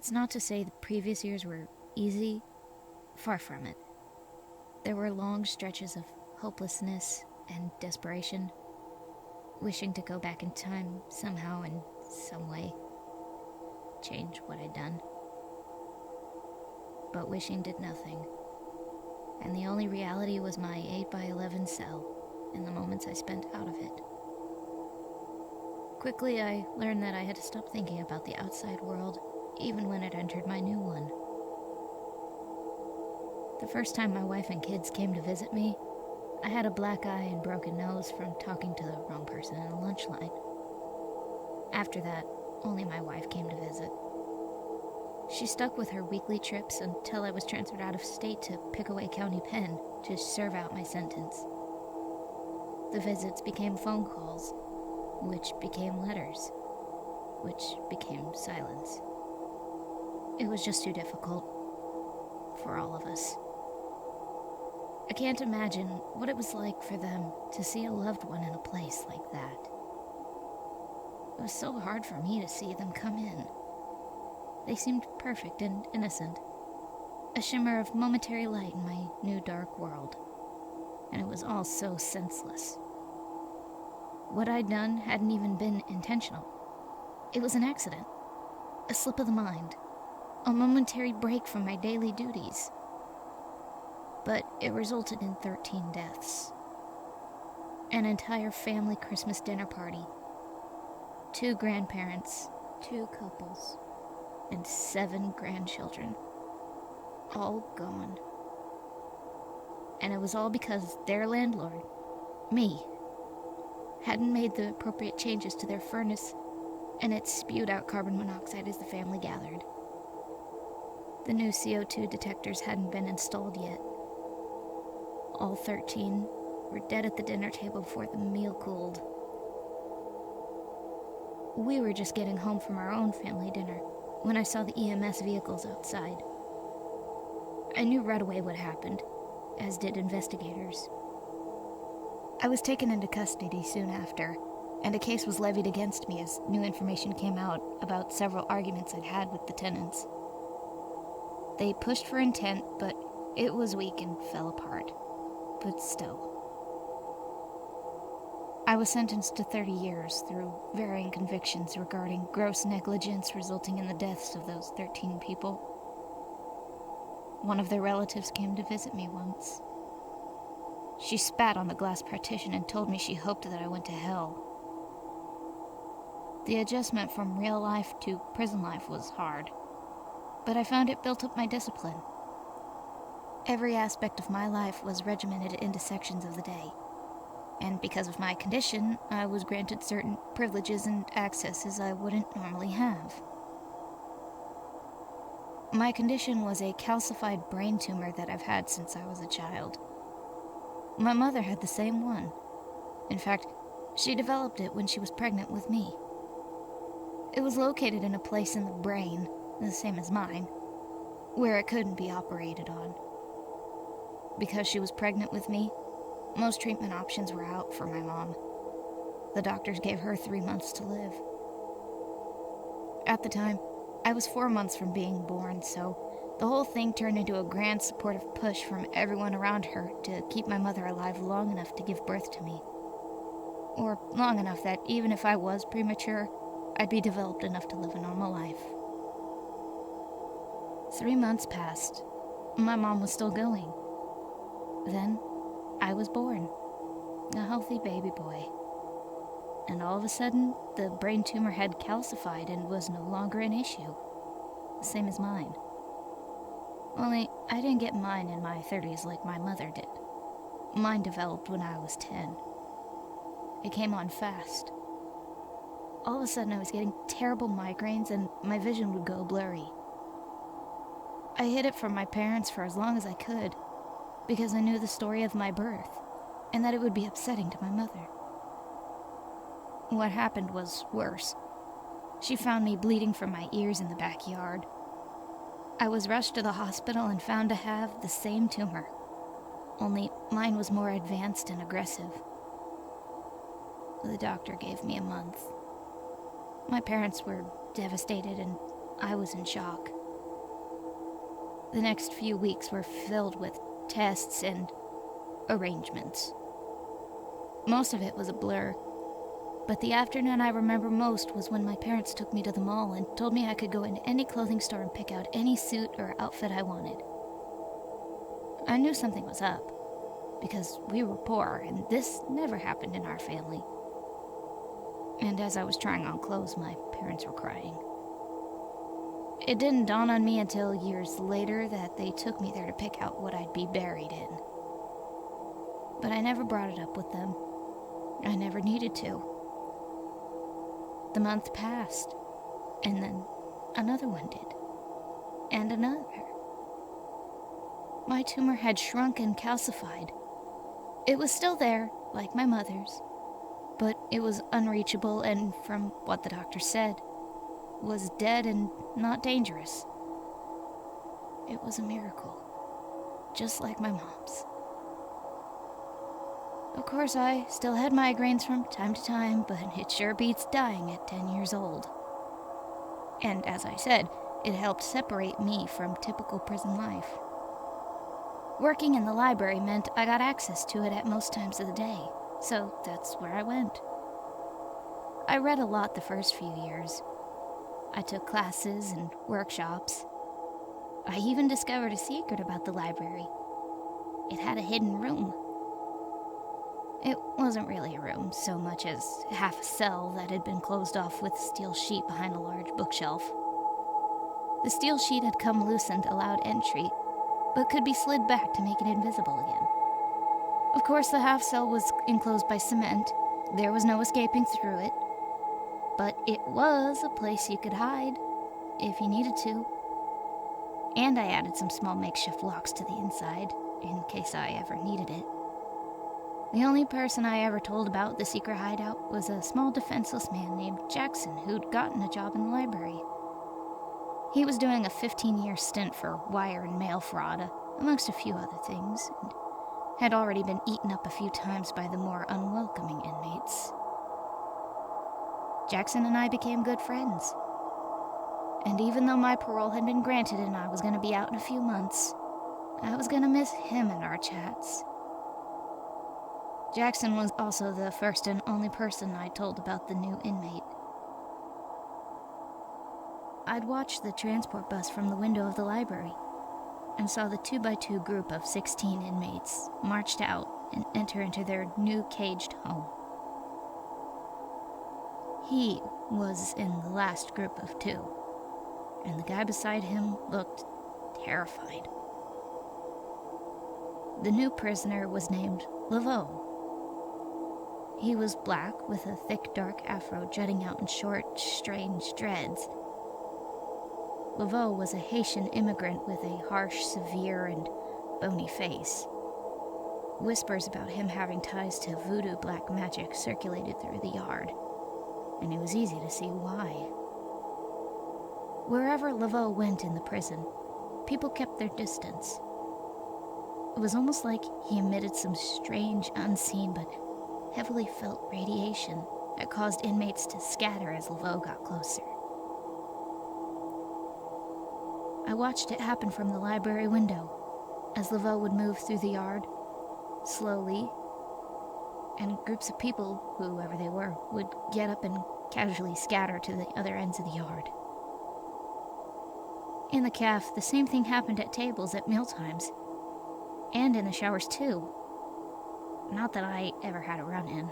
It's not to say the previous years were easy, far from it. There were long stretches of hopelessness and desperation, wishing to go back in time somehow, in some way, change what I'd done. But wishing did nothing, and the only reality was my 8x11 cell and the moments I spent out of it. Quickly, I learned that I had to stop thinking about the outside world, even when it entered my new one. The first time my wife and kids came to visit me, I had a black eye and broken nose from talking to the wrong person in the lunch line. After that, only my wife came to visit. She stuck with her weekly trips until I was transferred out of state to Pickaway County Pen to serve out my sentence. The visits became phone calls, which became letters, which became silence. It was just too difficult for all of us. I can't imagine what it was like for them to see a loved one in a place like that. It was so hard for me to see them come in. They seemed perfect and innocent, a shimmer of momentary light in my new dark world, and it was all so senseless. What I'd done hadn't even been intentional. It was an accident, a slip of the mind, a momentary break from my daily duties. But it resulted in 13 deaths. An entire family Christmas dinner party. 2 grandparents, 2 couples, and 7 grandchildren. All gone. And it was all because their landlord, me, hadn't made the appropriate changes to their furnace, and it spewed out carbon monoxide as the family gathered. The new CO2 detectors hadn't been installed yet. All 13 were dead at the dinner table before the meal cooled. We were just getting home from our own family dinner when I saw the EMS vehicles outside. I knew right away what happened, as did investigators. I was taken into custody soon after, and a case was levied against me as new information came out about several arguments I'd had with the tenants. They pushed for intent, but it was weak and fell apart. But still. I was sentenced to 30 years through varying convictions regarding gross negligence resulting in the deaths of those 13 people. One of their relatives came to visit me once. She spat on the glass partition and told me she hoped that I went to hell. The adjustment from real life to prison life was hard, but I found it built up my discipline. Every aspect of my life was regimented into sections of the day, and because of my condition, I was granted certain privileges and accesses I wouldn't normally have. My condition was a calcified brain tumor that I've had since I was a child. My mother had the same one. In fact, she developed it when she was pregnant with me. It was located in a place in the brain, the same as mine, where it couldn't be operated on. Because she was pregnant with me, most treatment options were out for my mom. The doctors gave her 3 months to live. At the time, I was 4 months from being born, so the whole thing turned into a grand supportive push from everyone around her to keep my mother alive long enough to give birth to me. Or long enough that even if I was premature, I'd be developed enough to live a normal life. 3 months passed. My mom was still going. Then, I was born, a healthy baby boy. And all of a sudden, the brain tumor had calcified and was no longer an issue. The same as mine. Only, I didn't get mine in my 30s like my mother did. Mine developed when I was 10. It came on fast. All of a sudden, I was getting terrible migraines and my vision would go blurry. I hid it from my parents for as long as I could, because I knew the story of my birth, and that it would be upsetting to my mother. What happened was worse. She found me bleeding from my ears in the backyard. I was rushed to the hospital and found to have the same tumor, only mine was more advanced and aggressive. The doctor gave me a month. My parents were devastated, and I was in shock. The next few weeks were filled with tests and arrangements. Most of it was a blur, but the afternoon I remember most was when my parents took me to the mall and told me I could go into any clothing store and pick out any suit or outfit I wanted. I knew something was up, because we were poor and this never happened in our family. And as I was trying on clothes, my parents were crying. It didn't dawn on me until years later that they took me there to pick out what I'd be buried in. But I never brought it up with them. I never needed to. The month passed, and then another one did, and another. My tumor had shrunk and calcified. It was still there, like my mother's, but it was unreachable and, from what the doctor said, was dead and not dangerous. It was a miracle, just like my mom's. Of course, I still had migraines from time to time, but it sure beats dying at 10 years old. And as I said, it helped separate me from typical prison life. Working in the library meant I got access to it at most times of the day, so that's where I went. I read a lot the first few years. I took classes and workshops. I even discovered a secret about the library. It had a hidden room. It wasn't really a room so much as half a cell that had been closed off with a steel sheet behind a large bookshelf. The steel sheet had come loose and allowed entry, but could be slid back to make it invisible again. Of course, the half cell was enclosed by cement. There was no escaping through it. But it was a place you could hide, if you needed to. And I added some small makeshift locks to the inside, in case I ever needed it. The only person I ever told about the secret hideout was a small defenseless man named Jackson who'd gotten a job in the library. He was doing a 15-year stint for wire and mail fraud, amongst a few other things, and had already been eaten up a few times by the more unwelcoming inmates. Jackson and I became good friends. And even though my parole had been granted and I was going to be out in a few months, I was going to miss him in our chats. Jackson was also the first and only person I told about the new inmate. I'd watched the transport bus from the window of the library and saw the 2x2 group of 16 inmates marched out and enter into their new caged home. He was in the last group of 2, and the guy beside him looked terrified. The new prisoner was named Laveau. He was black with a thick dark afro jutting out in short, strange dreads. Laveau was a Haitian immigrant with a harsh, severe, and bony face. Whispers about him having ties to voodoo black magic circulated through the yard, and it was easy to see why. Wherever Laveau went in the prison, people kept their distance. It was almost like he emitted some strange, unseen, but heavily felt radiation that caused inmates to scatter as Laveau got closer. I watched it happen from the library window, as Laveau would move through the yard, slowly, and groups of people, whoever they were, would get up and casually scatter to the other ends of the yard. In the caf, the same thing happened at tables at mealtimes, and in the showers too. Not that I ever had a run-in.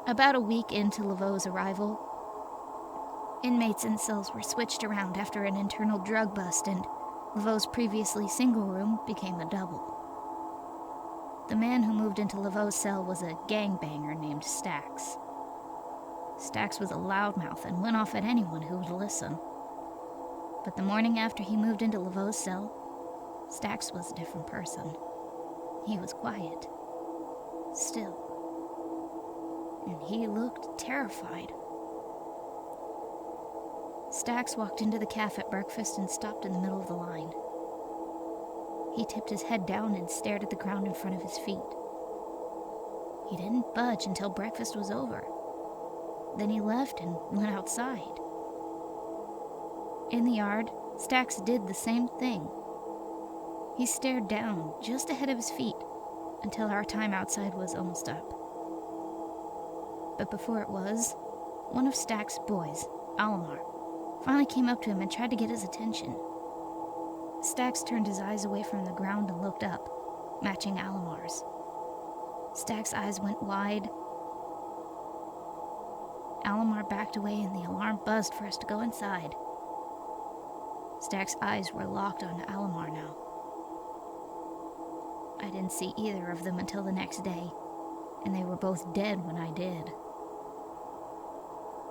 About a week into Laveau's arrival, inmates in cells were switched around after an internal drug bust, and Laveau's previously single room became a double. The man who moved into Laveau's cell was a gangbanger named Stax. Stax was a loudmouth and went off at anyone who would listen. But the morning after he moved into Laveau's cell, Stax was a different person. He was quiet, still, and he looked terrified. Stax walked into the caf at breakfast and stopped in the middle of the line. He tipped his head down and stared at the ground in front of his feet. He didn't budge until breakfast was over. Then he left and went outside. In the yard, Stax did the same thing. He stared down just ahead of his feet until our time outside was almost up. But before it was, one of Stax's boys, Alomar, finally came up to him and tried to get his attention. Stax turned his eyes away from the ground and looked up, matching Alomar's. Stax's eyes went wide. Alomar backed away and the alarm buzzed for us to go inside. Stax's eyes were locked on Alomar now. I didn't see either of them until the next day, and they were both dead when I did.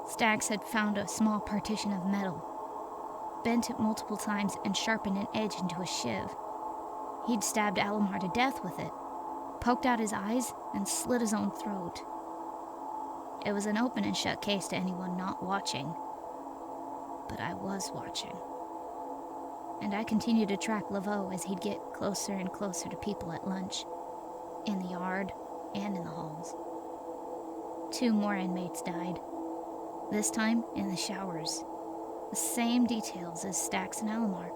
Stax had found a small partition of metal, bent it multiple times and sharpened an edge into a shiv. He'd stabbed Alomar to death with it, poked out his eyes, and slit his own throat. It was an open and shut case to anyone not watching, but I was watching. And I continued to track Laveau as he'd get closer and closer to people at lunch, in the yard and in the halls. 2 more inmates died, this time in the showers. The same details as Stax and Alomar.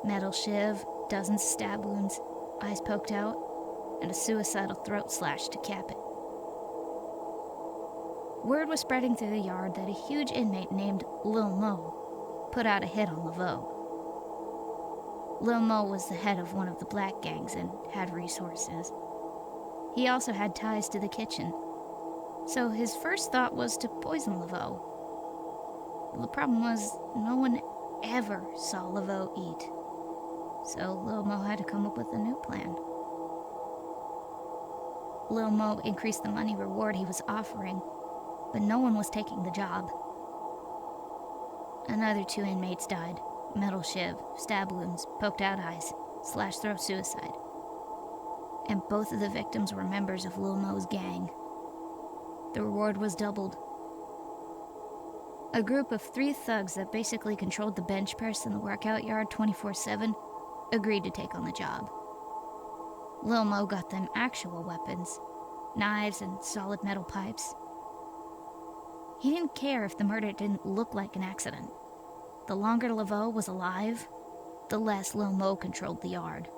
Metal shiv, dozens of stab wounds, eyes poked out, and a suicidal throat slash to cap it. Word was spreading through the yard that a huge inmate named Lil Mo put out a hit on Laveau. Lil Mo was the head of one of the black gangs and had resources. He also had ties to the kitchen, so his first thought was to poison Laveau. The problem was, no one ever saw Laveau eat, so Lil Mo had to come up with a new plan. Lil Mo increased the money reward he was offering, but no one was taking the job. Another 2 inmates died. Metal shiv, stab wounds, poked out eyes, slash throat suicide. And both of the victims were members of Lil Mo's gang. The reward was doubled. A group of 3 thugs that basically controlled the bench press in the workout yard 24/7 agreed to take on the job. Lil Mo got them actual weapons, knives and solid metal pipes. He didn't care if the murder didn't look like an accident. The longer Laveau was alive, the less Lil Mo controlled the yard.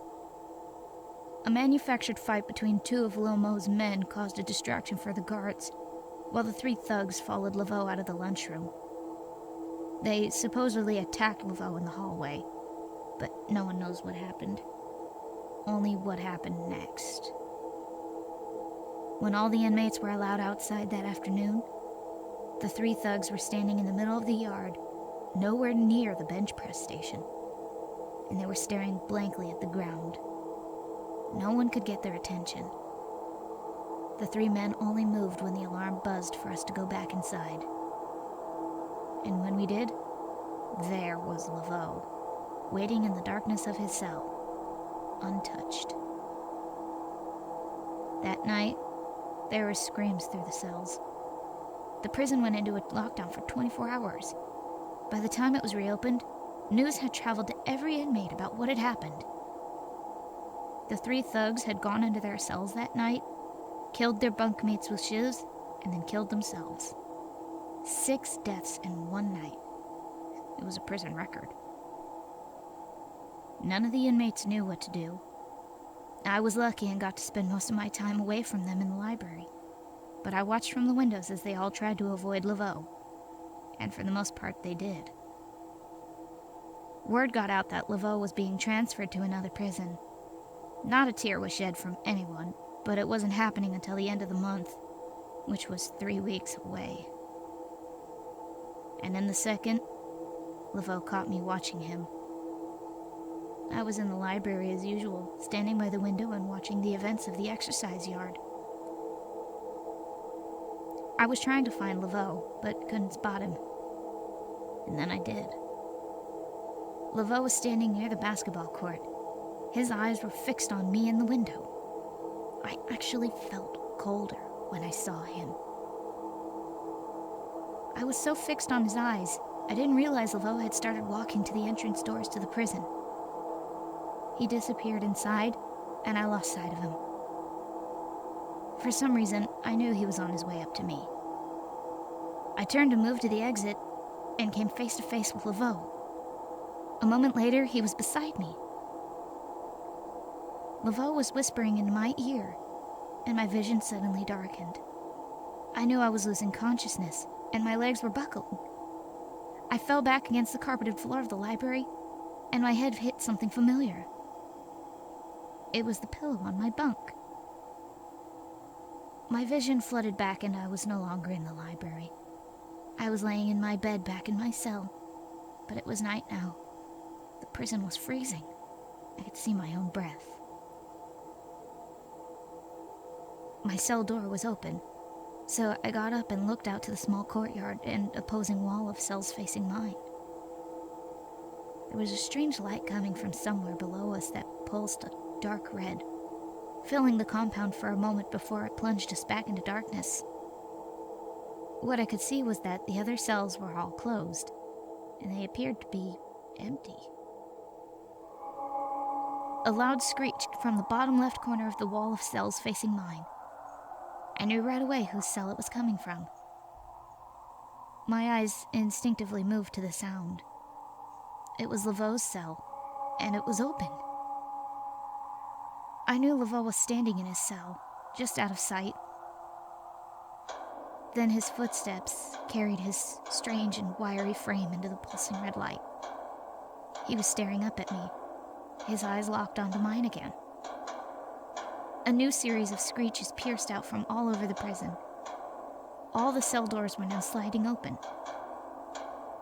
A manufactured fight between 2 of Lil Mo's men caused a distraction for the guards, while the 3 thugs followed Laveau out of the lunchroom. They supposedly attacked Laveau in the hallway, but no one knows what happened. Only what happened next. When all the inmates were allowed outside that afternoon, the 3 thugs were standing in the middle of the yard, nowhere near the bench press station, and they were staring blankly at the ground. No one could get their attention. The 3 men only moved when the alarm buzzed for us to go back inside. And when we did, there was Laveau, waiting in the darkness of his cell, untouched. That night, there were screams through the cells. The prison went into a lockdown for 24 hours. By the time it was reopened, news had traveled to every inmate about what had happened. The 3 thugs had gone into their cells that night, killed their bunkmates with shivs, and then killed themselves. 6 deaths in one night. It was a prison record. None of the inmates knew what to do. I was lucky and got to spend most of my time away from them in the library, but I watched from the windows as they all tried to avoid Laveau, and for the most part they did. Word got out that Laveau was being transferred to another prison. Not a tear was shed from anyone, but it wasn't happening until the end of the month, which was 3 weeks away. And in the second, Laveau caught me watching him. I was in the library as usual, standing by the window and watching the events of the exercise yard. I was trying to find Laveau, but couldn't spot him. And then I did. Laveau was standing near the basketball court. His eyes were fixed on me in the window. I actually felt colder when I saw him. I was so fixed on his eyes, I didn't realize Laveau had started walking to the entrance doors to the prison. He disappeared inside, and I lost sight of him. For some reason, I knew he was on his way up to me. I turned to move to the exit, and came face to face with Laveau. A moment later, he was beside me. Laveau was whispering into my ear, and my vision suddenly darkened. I knew I was losing consciousness, and my legs were buckling. I fell back against the carpeted floor of the library, and my head hit something familiar. It was the pillow on my bunk. My vision flooded back, and I was no longer in the library. I was laying in my bed back in my cell, but it was night now. The prison was freezing. I could see my own breath. My cell door was open, so I got up and looked out to the small courtyard and opposing wall of cells facing mine. There was a strange light coming from somewhere below us that pulsed a dark red, filling the compound for a moment before it plunged us back into darkness. What I could see was that the other cells were all closed, and they appeared to be empty. A loud screech from the bottom left corner of the wall of cells facing mine. I knew right away whose cell it was coming from. My eyes instinctively moved to the sound. It was Laveau's cell, and it was open. I knew Laveau was standing in his cell, just out of sight. Then his footsteps carried his strange and wiry frame into the pulsing red light. He was staring up at me, his eyes locked onto mine again. A new series of screeches pierced out from all over the prison. All the cell doors were now sliding open.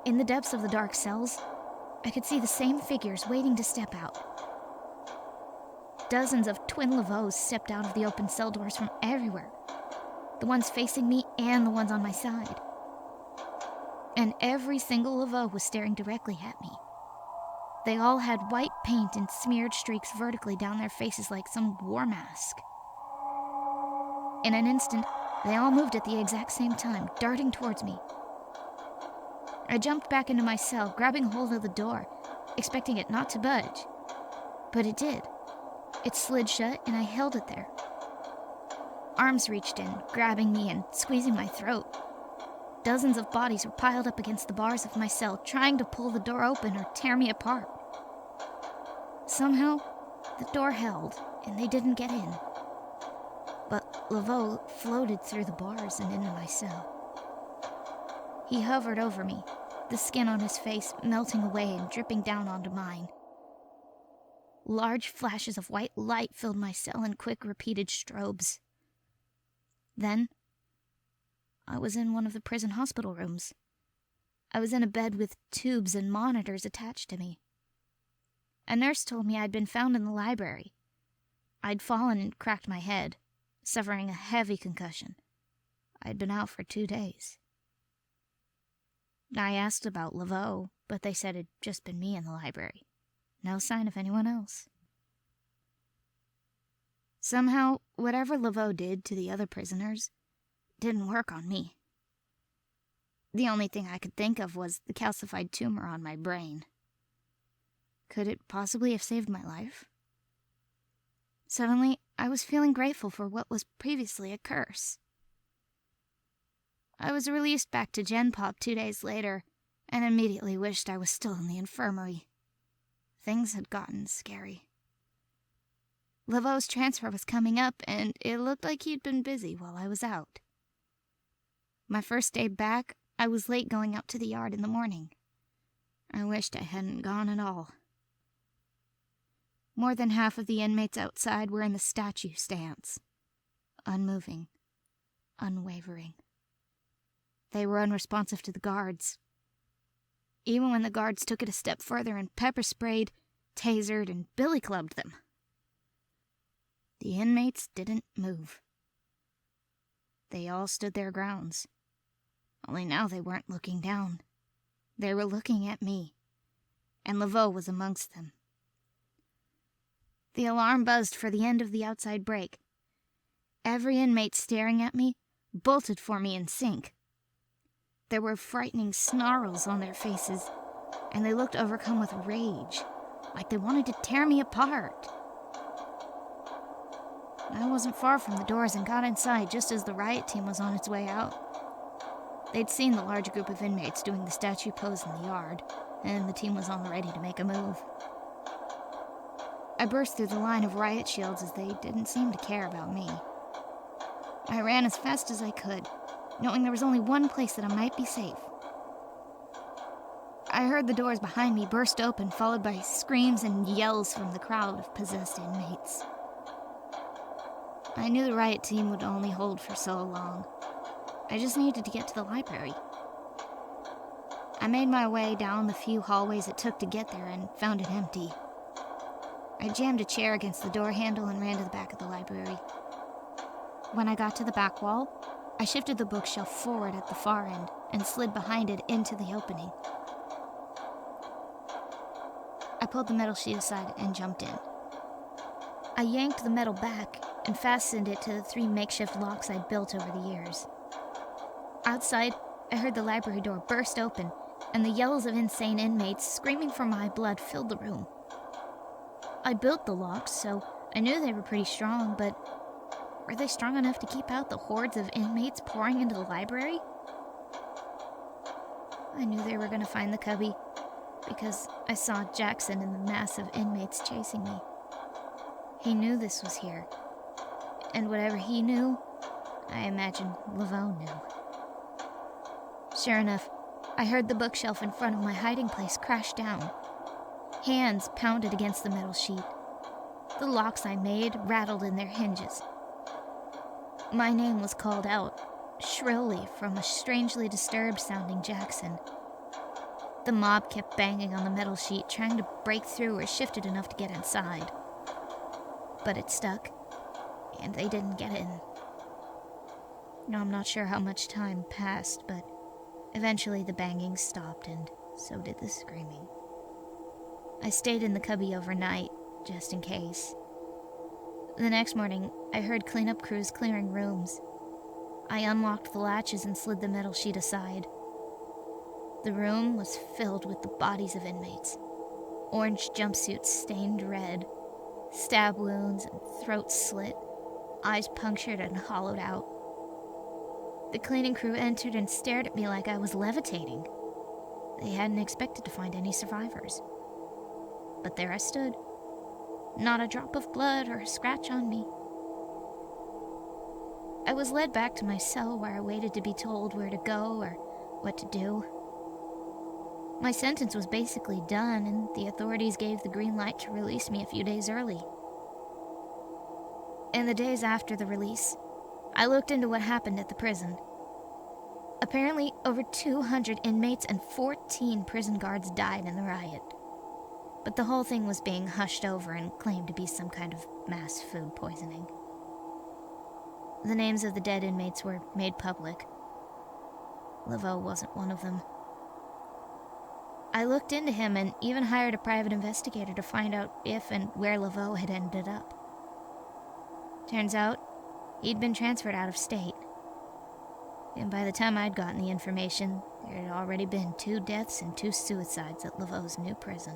In the depths of the dark cells, I could see the same figures waiting to step out. Dozens of twin Laveaus stepped out of the open cell doors from everywhere, the ones facing me and the ones on my side. And every single Laveau was staring directly at me. They all had white paint and smeared streaks vertically down their faces like some war mask. In an instant, they all moved at the exact same time, darting towards me. I jumped back into my cell, grabbing hold of the door, expecting it not to budge. But it did. It slid shut, and I held it there. Arms reached in, grabbing me and squeezing my throat. Dozens of bodies were piled up against the bars of my cell, trying to pull the door open or tear me apart. Somehow, the door held, and they didn't get in. But Laveau floated through the bars and into my cell. He hovered over me, the skin on his face melting away and dripping down onto mine. Large flashes of white light filled my cell in quick, repeated strobes. Then, I was in one of the prison hospital rooms. I was in a bed with tubes and monitors attached to me. A nurse told me I'd been found in the library. I'd fallen and cracked my head, suffering a heavy concussion. I'd been out for 2 days. I asked about Laveau, but they said it'd just been me in the library. No sign of anyone else. Somehow, whatever Laveau did to the other prisoners didn't work on me. The only thing I could think of was the calcified tumor on my brain. Could it possibly have saved my life? Suddenly, I was feeling grateful for what was previously a curse. I was released back to Gen Pop 2 days later, and immediately wished I was still in the infirmary. Things had gotten scary. Laveau's transfer was coming up, and it looked like he'd been busy while I was out. My first day back, I was late going out to the yard in the morning. I wished I hadn't gone at all. More than half of the inmates outside were in the statue stance, unmoving, unwavering. They were unresponsive to the guards. Even when the guards took it a step further and pepper sprayed, tasered, and billy clubbed them. The inmates didn't move. They all stood their grounds. Only now they weren't looking down. They were looking at me, and Laveau was amongst them. The alarm buzzed for the end of the outside break. Every inmate staring at me bolted for me in sync. There were frightening snarls on their faces, and they looked overcome with rage, like they wanted to tear me apart. I wasn't far from the doors and got inside just as the riot team was on its way out. They'd seen the large group of inmates doing the statue pose in the yard, and the team was all ready to make a move. I burst through the line of riot shields as they didn't seem to care about me. I ran as fast as I could, knowing there was only one place that I might be safe. I heard the doors behind me burst open, followed by screams and yells from the crowd of possessed inmates. I knew the riot team would only hold for so long. I just needed to get to the library. I made my way down the few hallways it took to get there and found it empty. I jammed a chair against the door handle and ran to the back of the library. When I got to the back wall, I shifted the bookshelf forward at the far end and slid behind it into the opening. I pulled the metal sheet aside and jumped in. I yanked the metal back and fastened it to the 3 makeshift locks I'd built over the years. Outside, I heard the library door burst open, and the yells of insane inmates screaming for my blood filled the room. I built the locks, so I knew they were pretty strong, but were they strong enough to keep out the hordes of inmates pouring into the library? I knew they were going to find the cubby, because I saw Jackson and the mass of inmates chasing me. He knew this was here, and whatever he knew, I imagine Laveau knew. Sure enough, I heard the bookshelf in front of my hiding place crash down. Hands pounded against the metal sheet. The locks I made rattled in their hinges. My name was called out, shrilly, from a strangely disturbed-sounding Jackson. The mob kept banging on the metal sheet, trying to break through or shift it enough to get inside. But it stuck, and they didn't get in. I'm not sure how much time passed, but eventually the banging stopped, and so did the screaming. I stayed in the cubby overnight, just in case. The next morning, I heard cleanup crews clearing rooms. I unlocked the latches and slid the metal sheet aside. The room was filled with the bodies of inmates. Orange jumpsuits stained red, stab wounds and throats slit, eyes punctured and hollowed out. The cleaning crew entered and stared at me like I was levitating. They hadn't expected to find any survivors. But there I stood. Not a drop of blood or a scratch on me. I was led back to my cell where I waited to be told where to go or what to do. My sentence was basically done, and the authorities gave the green light to release me a few days early. In the days after the release, I looked into what happened at the prison. Apparently, over 200 inmates and 14 prison guards died in the riot. But the whole thing was being hushed over and claimed to be some kind of mass food poisoning. The names of the dead inmates were made public. Laveau wasn't one of them. I looked into him and even hired a private investigator to find out if and where Laveau had ended up. Turns out, he'd been transferred out of state. And by the time I'd gotten the information, there had already been 2 deaths and 2 suicides at Laveau's new prison.